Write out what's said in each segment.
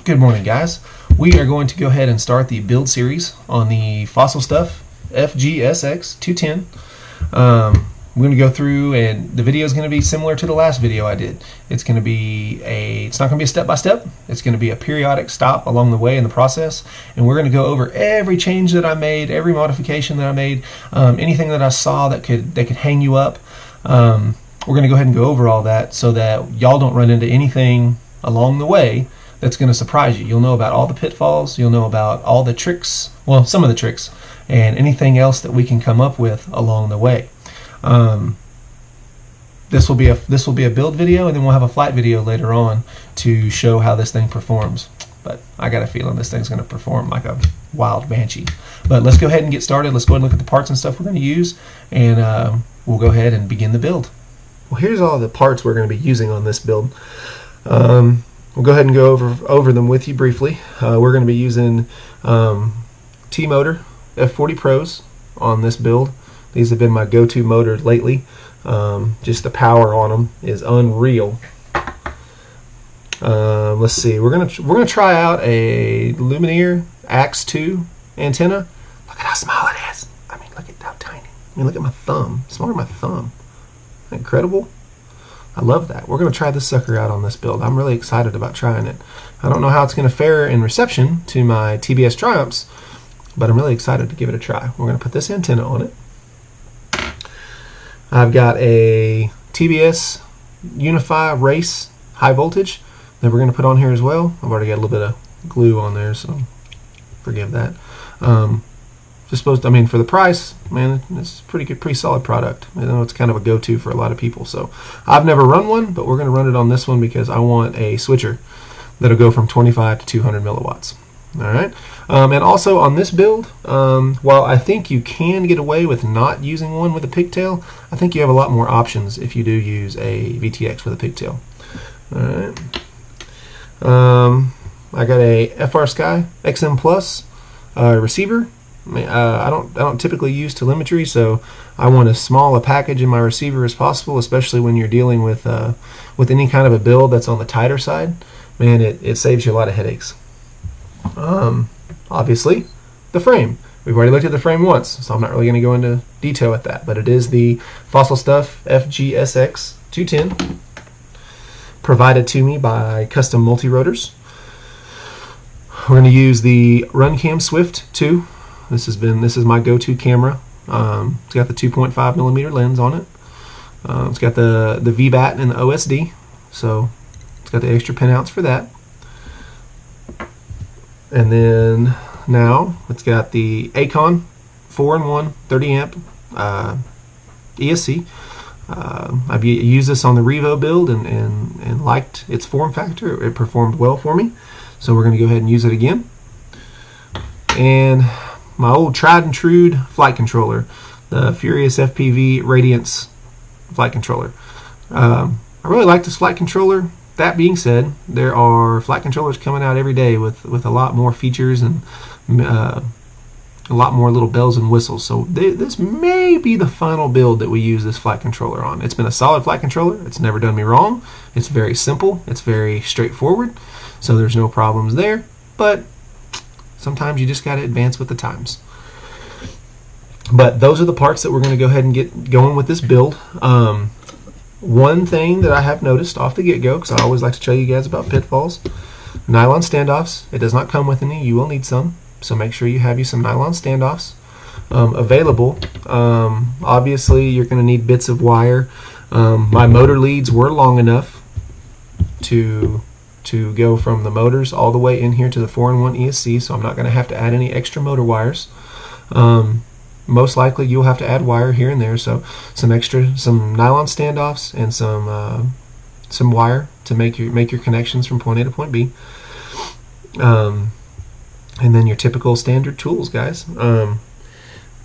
Good morning, guys. We are going to go ahead and start the build series on the Fossil Stuff FGSX210. We're going to go through, and the video is going to be similar to the last video I did. It's going to be it's not going to be a step-by-step. It's going to be a periodic stop along the way in the process, and we're going to go over every change that I made, every modification that I made, anything that I saw that could hang you up. We're going to go ahead and go over all that so that y'all don't run into anything along the way that's going to surprise you. You'll know about all the pitfalls, you'll know about all the tricks, well, some of the tricks, and anything else that we can come up with along the way. This will be a build video, and then we'll have a flight video later on to show how this thing performs. But I got a feeling this thing's going to perform like a wild banshee. But let's go ahead and get started. Let's go ahead and look at the parts and stuff we're going to use, and we'll go ahead and begin the build. Well, here's all the parts we're going to be using on this build. We'll go ahead and go over them with you briefly. We're going to be using T-Motor F40 Pros on this build. These have been my go-to motors lately. Just the power on them is unreal. Let's see. We're gonna try out a Lumineer Axe 2 antenna. Look at how small it is. I mean, look at how tiny. I mean, look at my thumb. It's smaller than my thumb. Isn't that incredible? I love that. We're going to try this sucker out on this build. I'm really excited about trying it. I don't know how it's going to fare in reception to my TBS Triumphs, but I'm really excited to give it a try. We're going to put this antenna on it. I've got a TBS Unify Race high voltage that we're going to put on here as well. I've already got a little bit of glue on there, so forgive that. I mean, for the price, man, it's a pretty good, pretty solid product. I know it's kind of a go-to for a lot of people. So I've never run one, but we're going to run it on this one because I want a switcher that'll go from 25 to 200 milliwatts. All right. And also on this build, while I think you can get away with not using one with a pigtail, I think you have a lot more options if you do use a VTX with a pigtail. All right. I got a FR Sky XM Plus receiver. I don't typically use telemetry, so I want as small a package in my receiver as possible, especially when you're dealing with any kind of a build that's on the tighter side. Man, it saves you a lot of headaches. Obviously, the frame. We've already looked at the frame once, so I'm not really going to go into detail with that, but it is the Fossil Stuff FGSX210, provided to me by CustomMultirotors. We're going to use the RunCam Swift 2. This is my go-to camera. It's got the 2.5 millimeter lens on it. It's got the VBAT and the OSD, so it's got the extra pinouts for that. And then now it's got the Acon 4-in-1 30 amp ESC. I've used this on the Revo build and liked its form factor. It performed well for me, so we're going to go ahead and use it again. And my old tried and true flight controller, the Furious FPV Radiance flight controller. I really like this flight controller. That being said, there are flight controllers coming out every day with a lot more features and a lot more little bells and whistles. So this may be the final build that we use this flight controller on. It's been a solid flight controller. It's never done me wrong. It's very simple. It's very straightforward. So there's no problems there. But sometimes you just got to advance with the times. But those are the parts that we're going to go ahead and get going with this build. One thing that I have noticed off the get-go, because I always like to tell you guys about pitfalls, nylon standoffs. It does not come with any. You will need some. So make sure you have some nylon standoffs available. Obviously, you're going to need bits of wire. My motor leads were long enough to go from the motors all the way in here to the 4-in-1 ESC, so I'm not going to have to add any extra motor wires. Most likely you'll have to add wire here and there, so some nylon standoffs and some wire to make your connections from point A to point B. And then your typical standard tools, guys.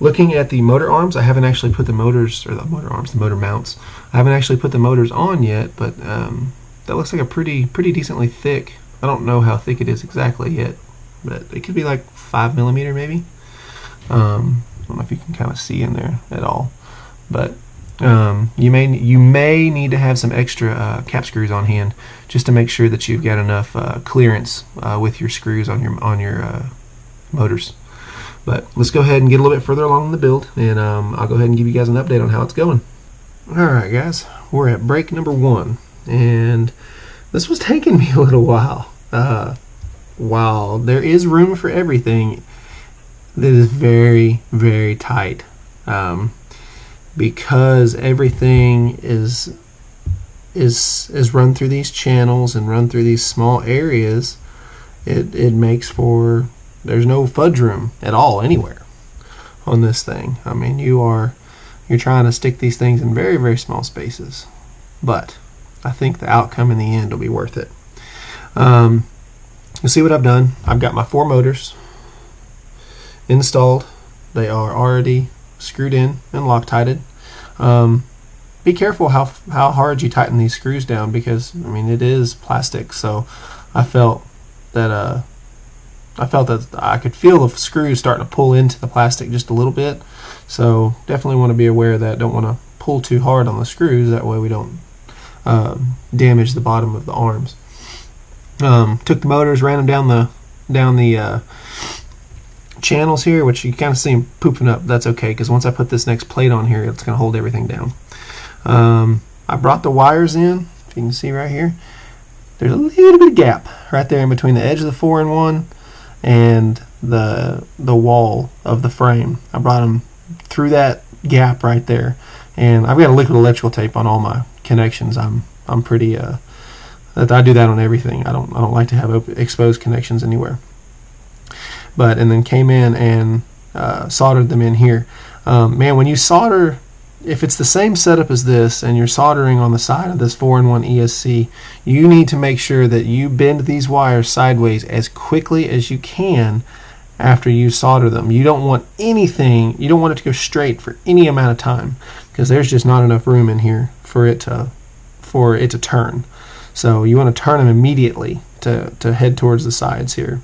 Looking at the motor arms, I haven't actually put the motor mounts. I haven't actually put the motors on yet, but that looks like a pretty decently thick. I don't know how thick it is exactly yet, but it could be like 5 millimeter maybe. I don't know if you can kind of see in there at all, but You may need to have some extra cap screws on hand just to make sure that you've got enough clearance with your screws on your motors. But let's go ahead and get a little bit further along in the build, and I'll go ahead and give you guys an update on how it's going. Alright guys, we're at break number 1, and this was taking me a little while. While there is room for everything, it is very, very tight. Because everything is run through these channels and run through these small areas, it makes for, there's no fudge room at all anywhere on this thing. I mean, you're trying to stick these things in very, very small spaces, but I think the outcome in the end will be worth it. You'll see what I've done. I've got my 4 motors installed. They are already screwed in and Loctited. Be careful how hard you tighten these screws down, because I mean, it is plastic. So I felt that I could feel the screws starting to pull into the plastic just a little bit. So definitely want to be aware of that. Don't want to pull too hard on the screws. That way we don't damage the bottom of the arms. Took the motors, ran them down the channels here, which you kind of see them pooping up. That's okay, because once I put this next plate on here, it's going to hold everything down. I brought the wires in. If you can see right here, there's a little bit of gap right there in between the edge of the 4-in-1 and the wall of the frame. I brought them through that gap right there, and I've got a liquid electrical tape on all my connections. I'm pretty I do that on everything. I don't like to have exposed connections anywhere. And then came in and soldered them in here. Man, when you solder, if it's the same setup as this and you're soldering on the side of this 4-in-1 ESC, you need to make sure that you bend these wires sideways as quickly as you can after you solder them. You don't want anything, you don't want it to go straight for any amount of time, because there's just not enough room in here for it to turn. So you want to turn them immediately to head towards the sides here.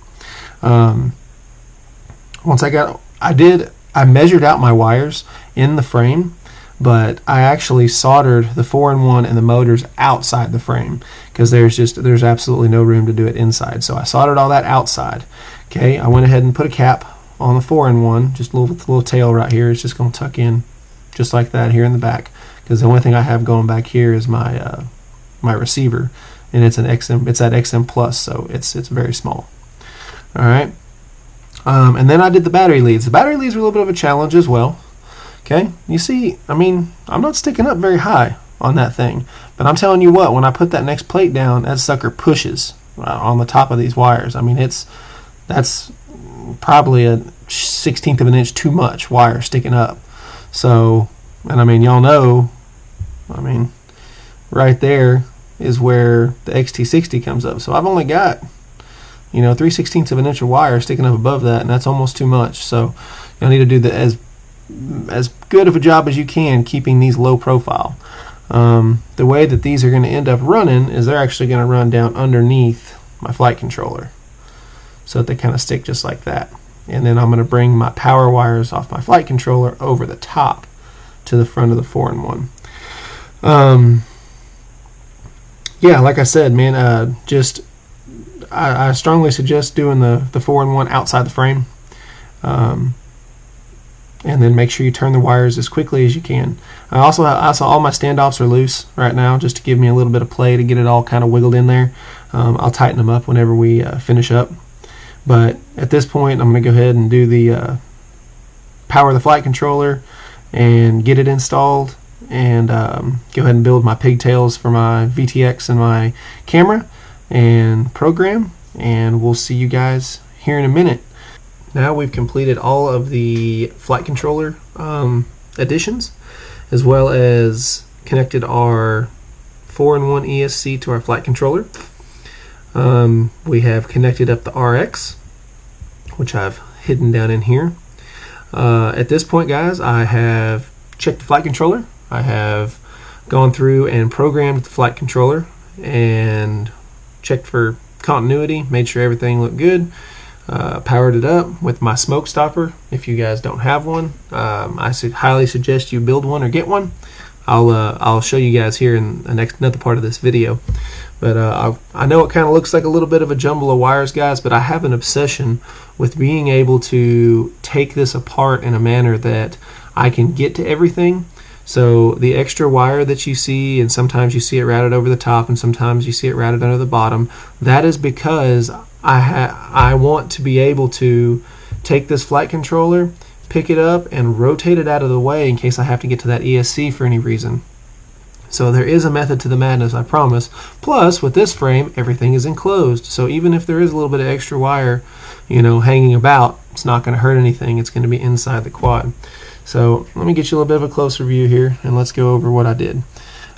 Once I measured out my wires in the frame, but I actually soldered the 4-in-1 and the motors outside the frame, because there's absolutely no room to do it inside. So I soldered all that outside. Okay, I went ahead and put a cap on the 4-in-1, just a little tail right here. It's just going to tuck in just like that here in the back, because the only thing I have going back here is my my receiver, and it's that XM Plus, so it's very small. All right. And then I did the battery leads. The battery leads were a little bit of a challenge as well. Okay, you see, I mean, I'm not sticking up very high on that thing, but I'm telling you what, when I put that next plate down, that sucker pushes on the top of these wires. I mean, that's probably a 1/16 of an inch too much wire sticking up. So, and I mean, y'all know, I mean, right there is where the XT60 comes up. So I've only got, 3/16 of an inch of wire sticking up above that, and that's almost too much. So you'll need to do as good of a job as you can keeping these low profile. The way that these are going to end up running is they're actually going to run down underneath my flight controller, so that they kind of stick just like that. And then I'm going to bring my power wires off my flight controller over the top to the front of the 4-in-1. Yeah, like I said, man, I strongly suggest doing the 4-in-1 outside the frame, and then make sure you turn the wires as quickly as you can. Also all my standoffs are loose right now, just to give me a little bit of play to get it all kind of wiggled in there. I'll tighten them up whenever we finish up. But at this point, I'm going to go ahead and do the power the flight controller and get it installed, and go ahead and build my pigtails for my VTX and my camera and program, and we'll see you guys here in a minute. Now we've completed all of the flight controller additions, as well as connected our 4-in-1 ESC to our flight controller. We have connected up the RX, which I've hidden down in here. At this point, guys, I have checked the flight controller. I have gone through and programmed the flight controller and checked for continuity, made sure everything looked good. Powered it up with my smoke stopper. If you guys don't have one, I highly suggest you build one or get one. I'll show you guys here in another part of this video. But I know it kind of looks like a little bit of a jumble of wires, guys, but I have an obsession with being able to take this apart in a manner that I can get to everything. So the extra wire that you see, and sometimes you see it routed over the top and sometimes you see it routed under the bottom, that is because I want to be able to take this flight controller, pick it up, and rotate it out of the way in case I have to get to that ESC for any reason. So there is a method to the madness, I promise. Plus, with this frame, everything is enclosed. So even if there is a little bit of extra wire, hanging about, it's not going to hurt anything. It's going to be inside the quad. So let me get you a little bit of a closer view here, and let's go over what I did.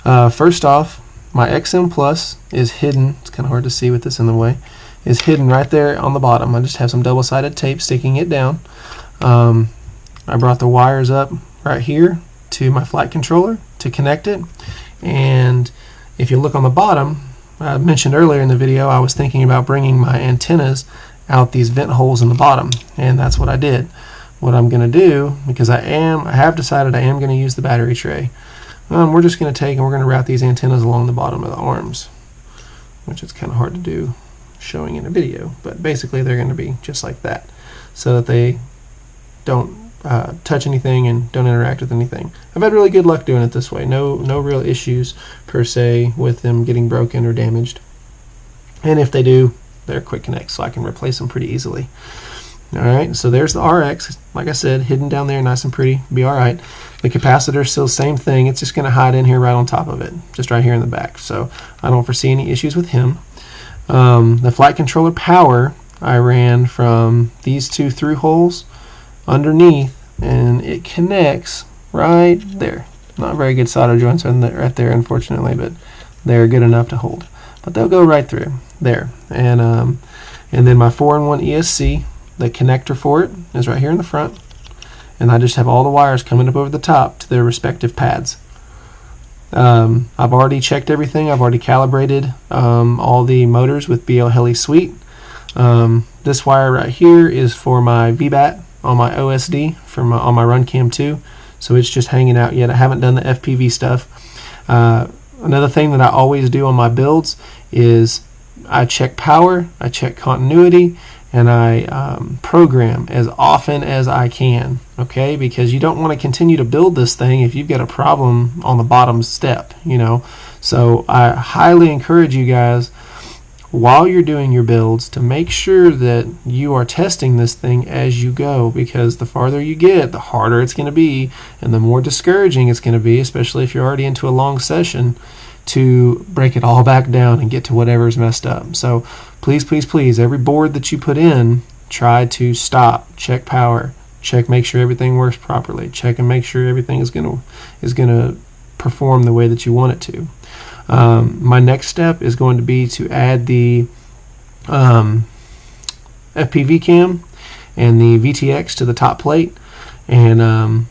First off, my XM Plus is hidden. It's kind of hard to see with this in the way. Is hidden right there on the bottom. I just have some double-sided tape sticking it down. I brought the wires up right here to my flight controller to connect it. And if you look on the bottom, I mentioned earlier in the video I was thinking about bringing my antennas out these vent holes in the bottom, and that's what I did. What I'm going to do, because I have decided I am going to use the battery tray, we're just going to take and we're going to route these antennas along the bottom of the arms, which is kind of hard to do showing in a video, but basically they're going to be just like that so that they don't touch anything and don't interact with anything. I've had really good luck doing it this way. No real issues per se with them getting broken or damaged. And if they do, they're quick connects, so I can replace them pretty easily. Alright, so there's the RX, like I said, hidden down there, nice and pretty, be alright. The capacitor, still same thing, it's just going to hide in here right on top of it, just right here in the back, so I don't foresee any issues with him. The flight controller power, I ran from these two through holes underneath, and it connects right there. Not very good solder joints right there, unfortunately, but they're good enough to hold. But they'll go right through there. And then my 4-in-1 ESC, the connector for it is right here in the front, and I just have all the wires coming up over the top to their respective pads. I've already checked everything. I've already calibrated all the motors with BL Heli Suite. This wire right here is for my VBAT on my OSD on my RunCam 2, so it's just hanging out yet. I haven't done the FPV stuff. Another thing that I always do on my builds is I check power, I check continuity, and I program as often as I can, okay? Because you don't want to continue to build this thing if you've got a problem on the bottom step, So I highly encourage you guys, while you're doing your builds, to make sure that you are testing this thing as you go, because the farther you get, the harder it's going to be, and the more discouraging it's going to be, especially if you're already into a long session, to break it all back down and get to whatever's messed up. So please, please, please, every board that you put in, try to stop, check power, check, make sure everything works properly, check and make sure everything is gonna perform the way that you want it to. My next step is going to be to add the FPV cam and the VTX to the top plate, and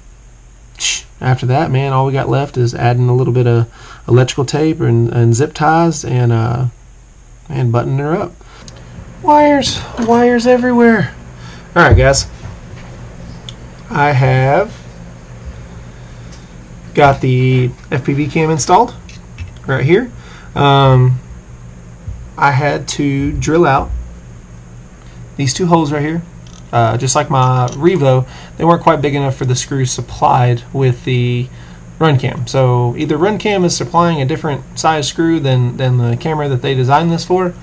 after that, man, all we got left is adding a little bit of electrical tape and zip ties and buttoning her up. Wires everywhere. All right, guys, I have got the FPV cam installed right here. I had to drill out these two holes right here. Just like my Revo, they weren't quite big enough for the screws supplied with the RunCam. So either RunCam is supplying a different size screw than the camera that they designed this for,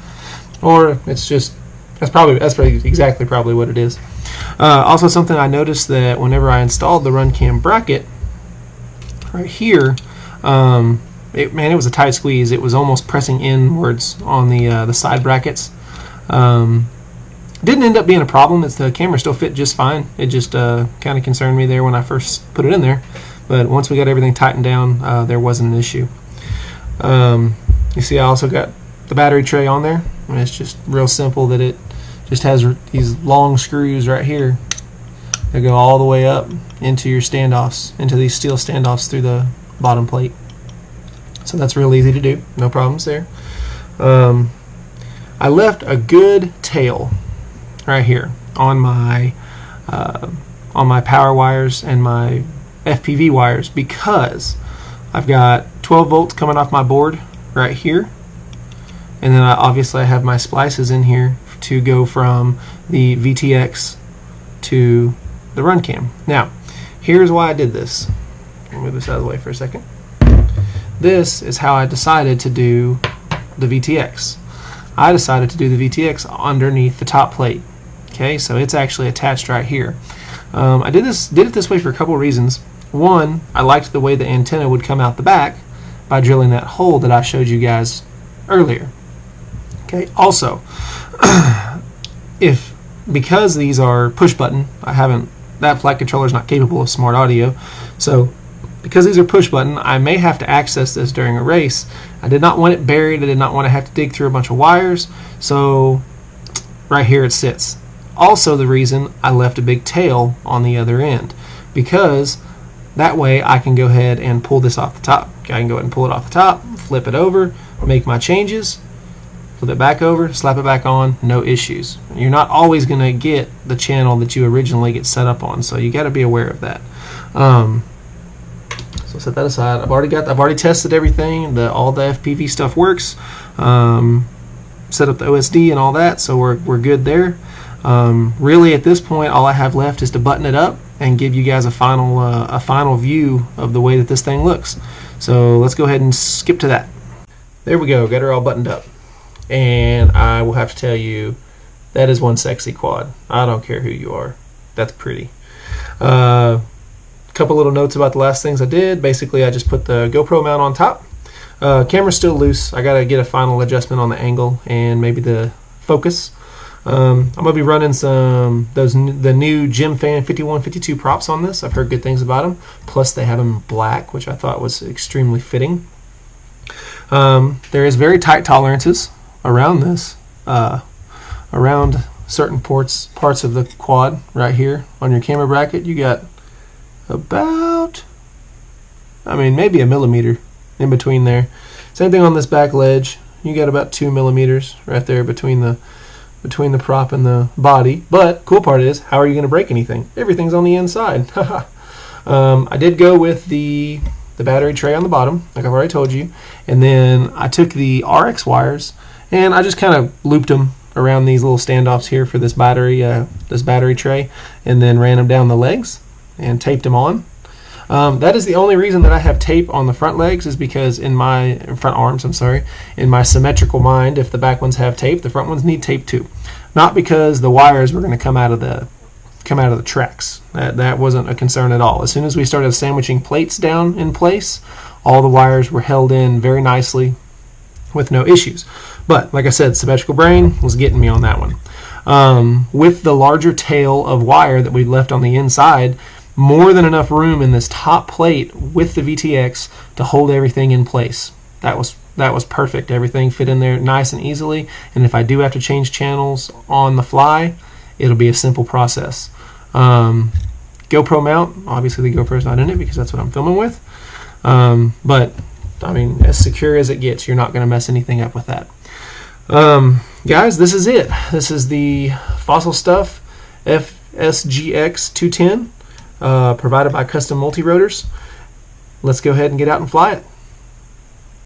or it's just that's probably exactly what it is. Also, something I noticed that whenever I installed the RunCam bracket right here, it was a tight squeeze. It was almost pressing inwards on the side brackets. Didn't end up being a problem. The camera still fit just fine. It just kind of concerned me there when I first put it in there. But once we got everything tightened down, there wasn't an issue. You see I also got the battery tray on there. And it's just real simple that it just has these long screws right here that go all the way up into your standoffs, into these steel standoffs through the bottom plate. So that's real easy to do. No problems there. I left a good tail right here on my power wires and my FPV wires, because I've got 12 volts coming off my board right here, and then obviously I have my splices in here to go from the VTX to the run cam. Now, here's why I did this. I'll move this out of the way for a second. This is how I decided to do the VTX. I decided to do the VTX underneath the top plate. Okay, so it's actually attached right here. I did it this way for a couple of reasons. One, I liked the way the antenna would come out the back by drilling that hole that I showed you guys earlier. Okay, also, because these are push button, that flight controller is not capable of smart audio, so because these are push button, I may have to access this during a race. I did not want it buried. I did not want to have to dig through a bunch of wires, so right here it sits. Also, the reason I left a big tail on the other end, because that way I can go ahead and pull this off the top. Okay, I can go ahead and pull it off the top, flip it over, make my changes, flip it back over, slap it back on, no issues. You're not always going to get the channel that you originally get set up on, so you got to be aware of that. So set that aside. I've already tested everything. All the FPV stuff works. Set up the OSD and all that, so we're good there. Really, at this point, all I have left is to button it up and give you guys a final view of the way that this thing looks. So let's go ahead and skip to that. There we go. Got her all buttoned up, and I will have to tell you, that is one sexy quad. I don't care who you are. That's pretty. Couple little notes about the last things I did. Basically, I just put the GoPro mount on top. Camera's still loose. I gotta get a final adjustment on the angle and maybe the focus. I'm gonna be running the new Gym Fan 5152 props on this. I've heard good things about them. Plus, they have them in black, which I thought was extremely fitting. There is very tight tolerances around this, around certain parts of the quad right here on your camera bracket. You got about, maybe a millimeter in between there. Same thing on this back ledge. You got about 2 millimeters right there between the prop and the body. But cool part is, how are you going to break anything? Everything's on the inside. I did go with the battery tray on the bottom, like I've already told you, and then I took the RX wires and I just kind of looped them around these little standoffs here for this battery tray, and then ran them down the legs and taped them on. That is the only reason that I have tape on the front legs, is because in my front arms, in my symmetrical mind, if the back ones have tape, the front ones need tape too. Not because the wires were going to come out of the tracks. That wasn't a concern at all. As soon as we started sandwiching plates down in place, all the wires were held in very nicely with no issues. But like I said, symmetrical brain was getting me on that one. With the larger tail of wire that we left on the inside, more than enough room in this top plate with the VTX to hold everything in place. That was perfect. Everything fit in there nice and easily, and if I do have to change channels on the fly, it'll be a simple process. GoPro mount, obviously the GoPro's not in it because that's what I'm filming with, but as secure as it gets. You're not going to mess anything up with that. Guys, this is it. This is the Fossil Stuff FGSX210 provided by CustomMultirotors. Let's go ahead and get out and fly it.